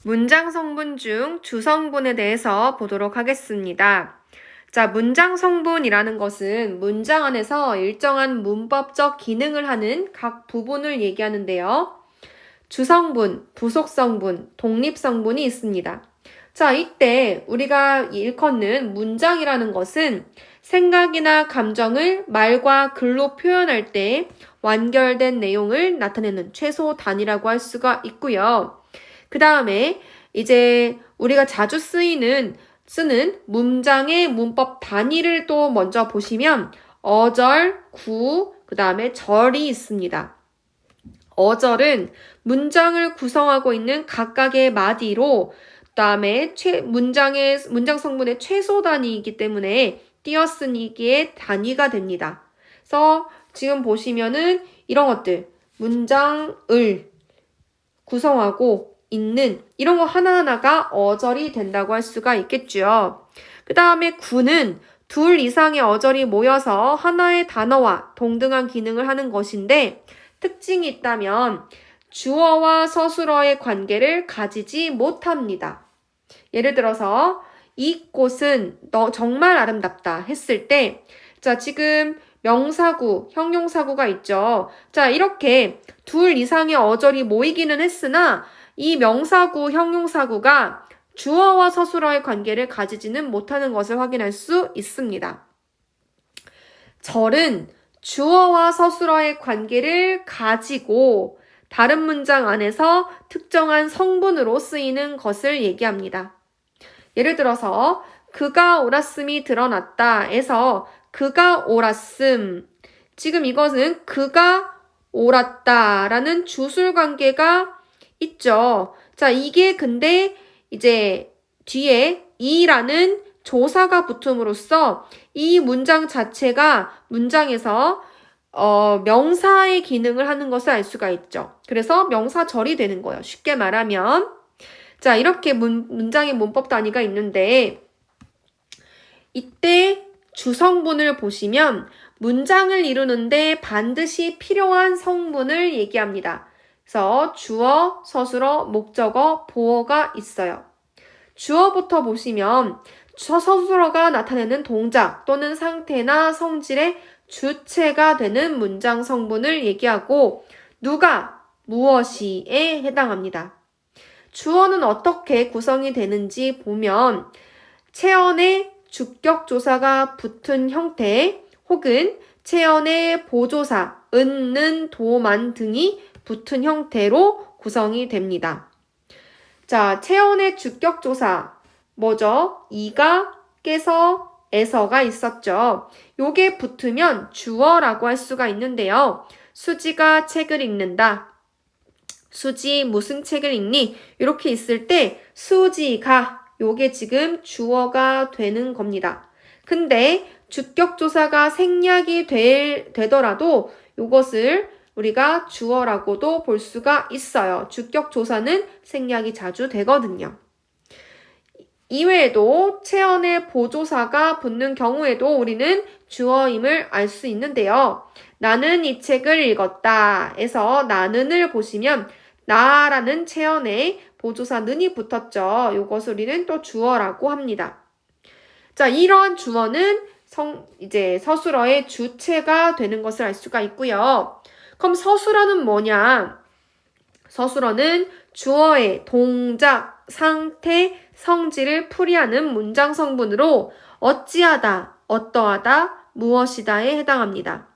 문장 성분 중 주성분에 대해서 보도록 하겠습니다. 자, 문장 성분이라는 것은 문장 안에서 일정한 문법적 기능을 하는 각 부분을 얘기하는데요. 주성분, 부속성분, 독립성분이 있습니다. 자, 이때 우리가 일컫는 문장이라는 것은 생각이나 감정을 말과 글로 표현할 때 완결된 내용을 나타내는 최소 단위라고 할 수가 있고요. 그 다음에 이제 우리가 자주 쓰는 문장의 문법 단위를 또 먼저 보시면 어절, 구, 그 다음에 절이 있습니다. 어절은 문장을 구성하고 있는 각각의 마디로 그 다음에 문장 성분의 최소 단위이기 때문에 띄어쓰기의 단위가 됩니다. 그래서 지금 보시면은 이런 것들 문장을 구성하고 있는 이런 거 하나하나가 어절이 된다고 할 수가 있겠죠. 그 다음에 구는 둘 이상의 어절이 모여서 하나의 단어와 동등한 기능을 하는 것인데 특징이 있다면 주어와 서술어의 관계를 가지지 못합니다. 예를 들어서 이 꽃은 너 정말 아름답다 했을 때 자, 지금 명사구, 형용사구가 있죠. 자, 이렇게 둘 이상의 어절이 모이기는 했으나 이 명사구, 형용사구가 주어와 서술어의 관계를 가지지는 못하는 것을 확인할 수 있습니다. 절은 주어와 서술어의 관계를 가지고 다른 문장 안에서 특정한 성분으로 쓰이는 것을 얘기합니다. 예를 들어서 그가 옳았음이 드러났다 해서 그가 옳았음. 지금 이것은 그가 옳았다라는 주술 관계가 있죠. 자, 이게 근데 이제 뒤에 이라는 조사가 붙음으로써 이 문장 자체가 문장에서 명사의 기능을 하는 것을 알 수가 있죠. 그래서 명사절이 되는 거예요. 쉽게 말하면. 자, 이렇게 문장의 문법 단위가 있는데 이때 주성분을 보시면 문장을 이루는데 반드시 필요한 성분을 얘기합니다. 그래서 주어, 서술어, 목적어, 보어가 있어요. 주어부터 보시면 서술어가 나타내는 동작 또는 상태나 성질의 주체가 되는 문장 성분을 얘기하고 누가, 무엇이에 해당합니다. 주어는 어떻게 구성이 되는지 보면 체언에 주격조사가 붙은 형태 혹은 체언에 보조사, 은, 도, 만 등이 붙은 형태로 구성이 됩니다. 자, 체언의 주격조사 뭐죠? 이가, 깨서, 에서가 있었죠. 요게 붙으면 주어라고 할 수가 있는데요. 수지가 책을 읽는다. 수지 무슨 책을 읽니? 이렇게 있을 때 수지가 요게 지금 주어가 되는 겁니다. 근데 주격조사가 생략이 되더라도 요것을 우리가 주어라고도 볼 수가 있어요. 주격조사는 생략이 자주 되거든요. 이외에도 체언의 보조사가 붙는 경우에도 우리는 주어임을 알 수 있는데요. 나는 이 책을 읽었다 해서 나는을 보시면 나라는 체언에 보조사 는이 붙었죠. 이것을 우리는 또 주어라고 합니다. 자, 이런 주어는 이제 서술어의 주체가 되는 것을 알 수가 있고요. 그럼 서술어는 뭐냐? 서술어는 주어의 동작, 상태, 성질을 풀이하는 문장 성분으로 어찌하다, 어떠하다, 무엇이다에 해당합니다.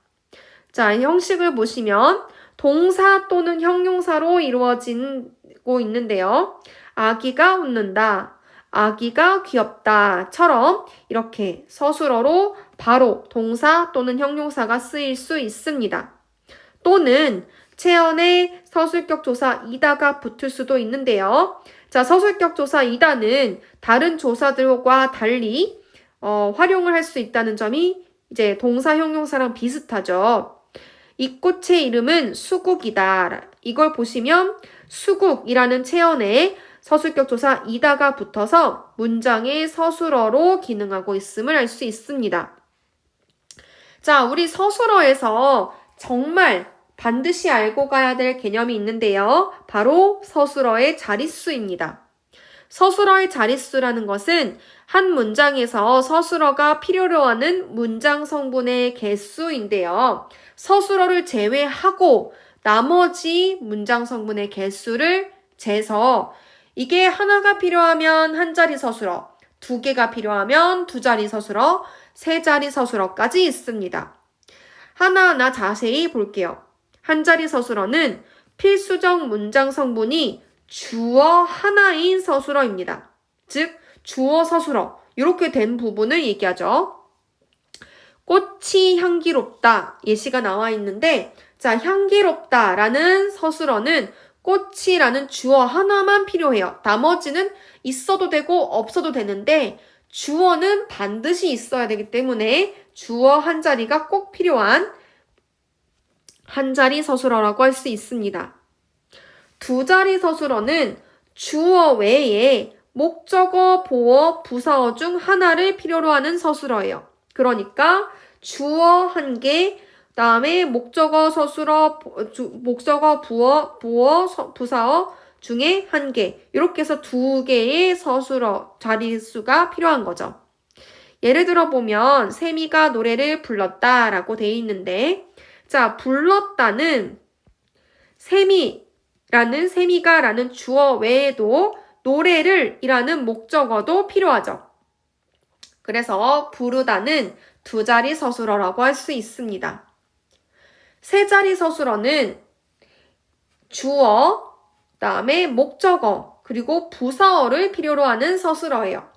자, 형식을 보시면 동사 또는 형용사로 이루어지고 있는데요. 아기가 웃는다, 아기가 귀엽다처럼 이렇게 서술어로 바로 동사 또는 형용사가 쓰일 수 있습니다. 또는 체언에 서술격 조사 이다가 붙을 수도 있는데요. 자, 서술격 조사 이다는 다른 조사들과 달리 활용을 할 수 있다는 점이 이제 동사 형용사랑 비슷하죠. 이 꽃의 이름은 수국이다. 이걸 보시면 수국이라는 체언에 서술격 조사 이다가 붙어서 문장의 서술어로 기능하고 있음을 알 수 있습니다. 자, 우리 서술어에서 정말 반드시 알고 가야 될 개념이 있는데요. 바로 서술어의 자릿수입니다. 서술어의 자릿수라는 것은 한 문장에서 서술어가 필요로 하는 문장 성분의 개수인데요. 서술어를 제외하고 나머지 문장 성분의 개수를 재서 이게 하나가 필요하면 한 자리 서술어, 두 개가 필요하면 두 자리 서술어, 세 자리 서술어까지 있습니다. 하나하나 자세히 볼게요. 한 자리 서술어는 필수적 문장 성분이 주어 하나인 서술어입니다. 즉, 주어 서술어, 이렇게 된 부분을 얘기하죠. 꽃이 향기롭다 예시가 나와 있는데, 자, 향기롭다라는 서술어는 꽃이라는 주어 하나만 필요해요. 나머지는 있어도 되고 없어도 되는데 주어는 반드시 있어야 되기 때문에 주어 한 자리가 꼭 필요한 한 자리 서술어라고 할 수 있습니다. 두 자리 서술어는 주어 외에 목적어, 보어, 부사어 중 하나를 필요로 하는 서술어예요. 그러니까 주어 한 개, 다음에 목적어, 서술어, 목적어, 보어, 부사어 중에 한 개. 이렇게 해서 두 개의 서술어 자릿수가 필요한 거죠. 예를 들어 보면 세미가 노래를 불렀다라고 돼 있는데, 자, 불렀다는 세미가라는 주어 외에도 노래를 이라는 목적어도 필요하죠. 그래서 부르다는 두 자리 서술어라고 할 수 있습니다. 세 자리 서술어는 주어, 그다음에 목적어, 그리고 부사어를 필요로 하는 서술어예요.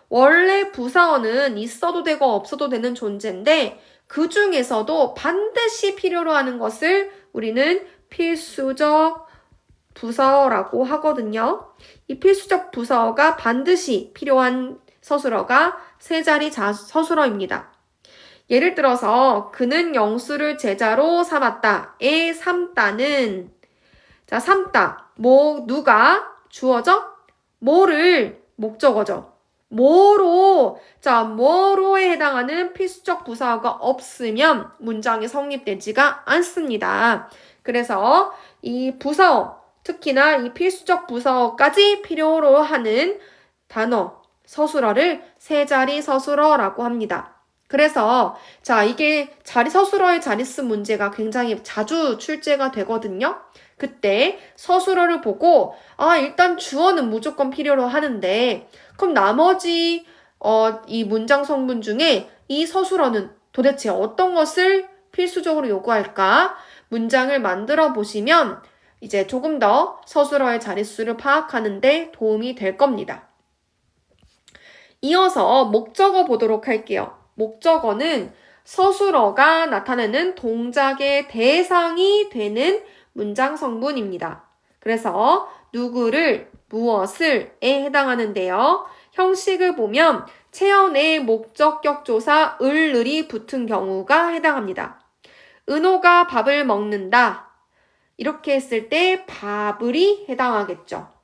원래 부사어는 있어도 되고 없어도 되는 존재인데 그 중에서도 반드시 필요로 하는 것을 우리는 필수적 부사어라고 하거든요. 이 필수적 부사어가 반드시 필요한 서술어가 세 자리 서술어입니다. 예를 들어서 그는 영수를 제자로 삼았다에 삼다는, 자, 삼다, 누가 주어죠? 뭐를 목적어죠. 뭐로에 해당하는 필수적 부사어가 없으면 문장이 성립되지가 않습니다. 그래서 이 부사어, 특히나 이 필수적 부사어까지 필요로 하는 단어, 서술어를 세 자리 서술어라고 합니다. 그래서 자, 이게 서술어의 자릿수 문제가 굉장히 자주 출제가 되거든요. 그때 서술어를 보고 일단 주어는 무조건 필요로 하는데 그럼 나머지 이 문장 성분 중에 이 서술어는 도대체 어떤 것을 필수적으로 요구할까? 문장을 만들어 보시면 이제 조금 더 서술어의 자릿수를 파악하는 데 도움이 될 겁니다. 이어서 목적어 보도록 할게요. 목적어는 서술어가 나타내는 동작의 대상이 되는 문장 성분입니다. 그래서 누구를, 무엇을에 해당하는데요. 형식을 보면 체언의 목적격 조사 을이 붙은 경우가 해당합니다. 은호가 밥을 먹는다. 이렇게 했을 때 밥을이 해당하겠죠.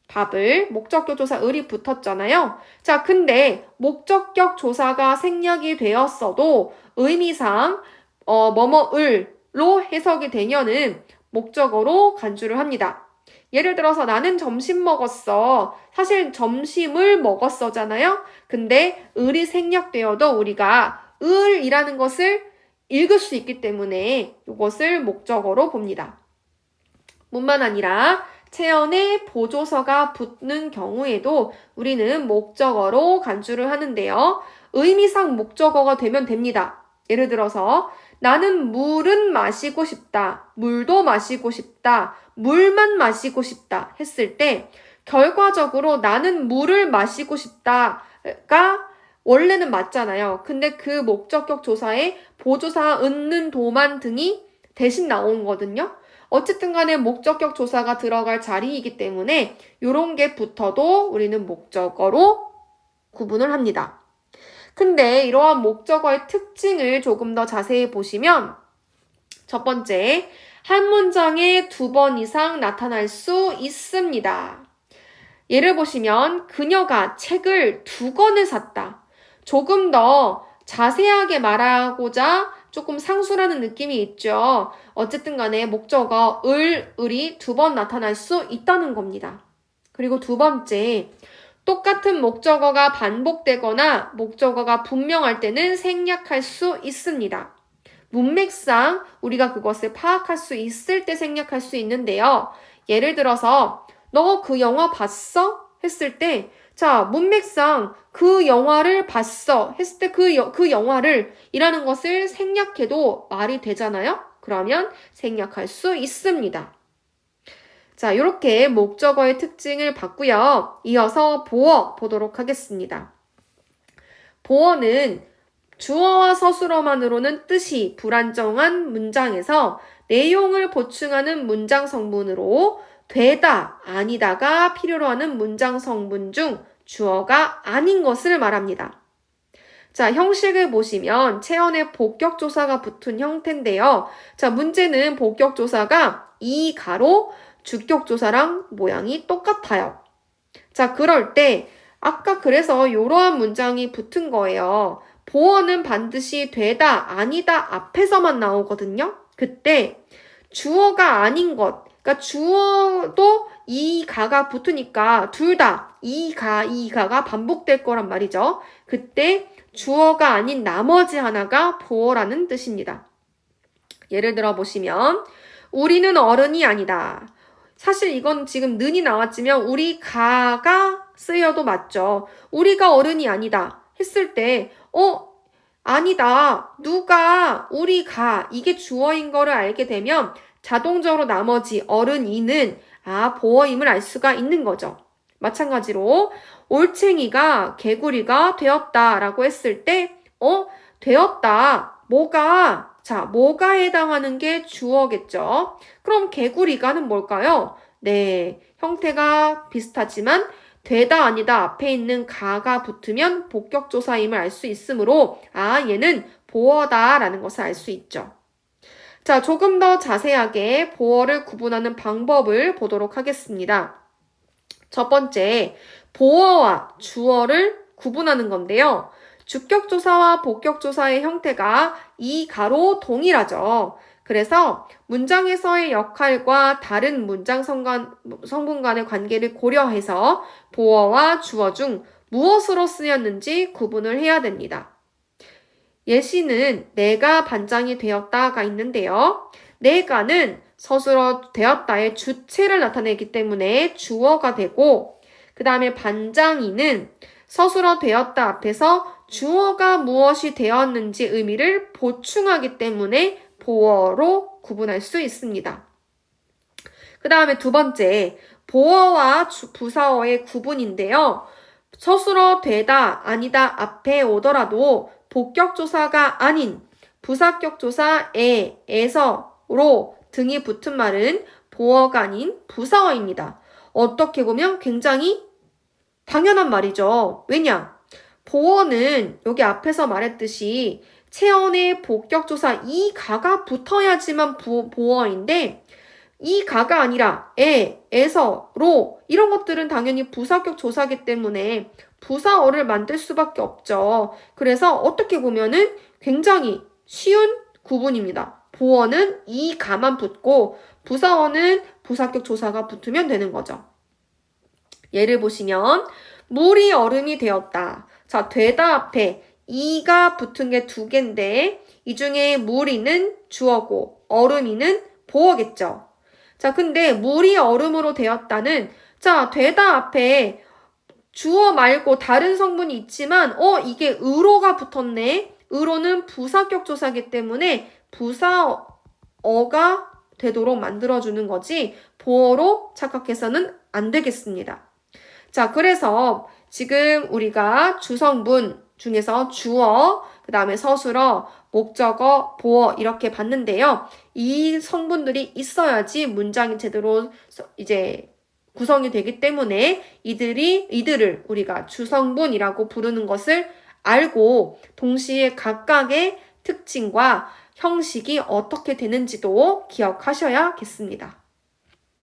밥을 목적격 조사 을이 붙었잖아요. 자, 근데 목적격 조사가 생략이 되었어도 의미상 뭐뭐을로 해석이 되면은 목적어로 간주를 합니다. 예를 들어서 나는 점심 먹었어. 사실 점심을 먹었어잖아요. 근데 을이 생략되어도 우리가 을이라는 것을 읽을 수 있기 때문에 이것을 목적어로 봅니다. 뿐만 아니라 체언에 보조서가 붙는 경우에도 우리는 목적어로 간주를 하는데요. 의미상 목적어가 되면 됩니다. 예를 들어서 나는 물은 마시고 싶다. 물도 마시고 싶다. 물만 마시고 싶다 했을 때 결과적으로 나는 물을 마시고 싶다가 원래는 맞잖아요. 근데 그 목적격 조사에 보조사 은는 도만 등이 대신 나오거든요. 어쨌든 간에 목적격 조사가 들어갈 자리이기 때문에 이런 게 붙어도 우리는 목적어로 구분을 합니다. 근데 이러한 목적어의 특징을 조금 더 자세히 보시면 첫 번째, 한 문장에 2번 이상 나타날 수 있습니다. 예를 보시면 그녀가 책을 2권을 샀다. 조금 더 자세하게 말하고자 조금 상술하는 느낌이 있죠. 어쨌든 간에 목적어 을이 2번 나타날 수 있다는 겁니다. 그리고 두 번째, 똑같은 목적어가 반복되거나 목적어가 분명할 때는 생략할 수 있습니다. 문맥상 우리가 그것을 파악할 수 있을 때 생략할 수 있는데요. 예를 들어서 너 그 영화 봤어? 했을 때 자, 문맥상 그 영화를 봤어 했을 때 그 영화를 이라는 것을 생략해도 말이 되잖아요. 그러면 생략할 수 있습니다. 자, 이렇게 목적어의 특징을 봤고요. 이어서 보어 보도록 하겠습니다. 보어는 주어와 서술어만으로는 뜻이 불안정한 문장에서 내용을 보충하는 문장 성분으로 되다, 아니다가 필요로 하는 문장 성분 중 주어가 아닌 것을 말합니다. 자, 형식을 보시면 체언의 복격조사가 붙은 형태인데요. 자, 문제는 복격조사가 이 가로 주격조사랑 모양이 똑같아요. 자, 그럴 때 아까 그래서 이러한 문장이 붙은 거예요. 보어는 반드시 되다, 아니다 앞에서만 나오거든요. 그때 주어가 아닌 것, 그러니까 주어도 이 가가 붙으니까 둘 다 이 가가 반복될 거란 말이죠. 그때 주어가 아닌 나머지 하나가 보어라는 뜻입니다. 예를 들어 보시면 우리는 어른이 아니다. 사실 이건 지금 는이 나왔지만 우리 가가 쓰여도 맞죠. 우리가 어른이 아니다 했을 때 아니다. 누가 우리가 이게 주어인 거를 알게 되면 자동적으로 나머지 어른이는 보어임을 알 수가 있는 거죠. 마찬가지로 올챙이가 개구리가 되었다라고 했을 때 되었다. 뭐가? 자, 뭐가 해당하는 게 주어겠죠. 그럼 개구리가는 뭘까요? 네, 형태가 비슷하지만 되다 아니다 앞에 있는 가가 붙으면 복격조사임을 알 수 있으므로 얘는 보어다라는 것을 알 수 있죠. 자, 조금 더 자세하게 보어를 구분하는 방법을 보도록 하겠습니다. 첫 번째, 보어와 주어를 구분하는 건데요. 주격조사와 복격조사의 형태가 이 가로 동일하죠. 그래서 문장에서의 역할과 다른 문장 성분 간의 관계를 고려해서 보어와 주어 중 무엇으로 쓰였는지 구분을 해야 됩니다. 예시는 내가 반장이 되었다가 있는데요. 내가는 서술어 되었다의 주체를 나타내기 때문에 주어가 되고 그 다음에 반장이는 서술어 되었다 앞에서 주어가 무엇이 되었는지 의미를 보충하기 때문에 보어로 구분할 수 있습니다. 그 다음에 두 번째, 보어와 부사어의 구분인데요. 서술어 되다, 아니다 앞에 오더라도 복격조사가 아닌 부사격조사 에서로 등이 붙은 말은 보어가 아닌 부사어입니다. 어떻게 보면 굉장히 당연한 말이죠. 왜냐? 보어는 여기 앞에서 말했듯이 체언의 복격조사 이 가가 붙어야지만 보어인데 이 가가 아니라 에서로 이런 것들은 당연히 부사격 조사기 때문에 부사어를 만들 수밖에 없죠. 그래서 어떻게 보면은 굉장히 쉬운 구분입니다. 보어는 이 가만 붙고 부사어는 부사격 조사가 붙으면 되는 거죠. 예를 보시면 물이 얼음이 되었다. 자, 되다 앞에 이가 붙은 게 두 개인데 이 중에 물이는 주어고 얼음이는 보어겠죠. 자, 근데 물이 얼음으로 되었다는 자, 되다 앞에 주어 말고 다른 성분이 있지만 이게 의로가 붙었네. 의로는 부사격 조사기 때문에 부사어가 되도록 만들어주는 거지 보어로 착각해서는 안 되겠습니다. 자, 그래서 지금 우리가 주성분 중에서 주어, 그 다음에 서술어, 목적어, 보어 이렇게 봤는데요. 이 성분들이 있어야지 문장이 제대로 이제 구성이 되기 때문에 이들을 우리가 주성분이라고 부르는 것을 알고 동시에 각각의 특징과 형식이 어떻게 되는지도 기억하셔야겠습니다.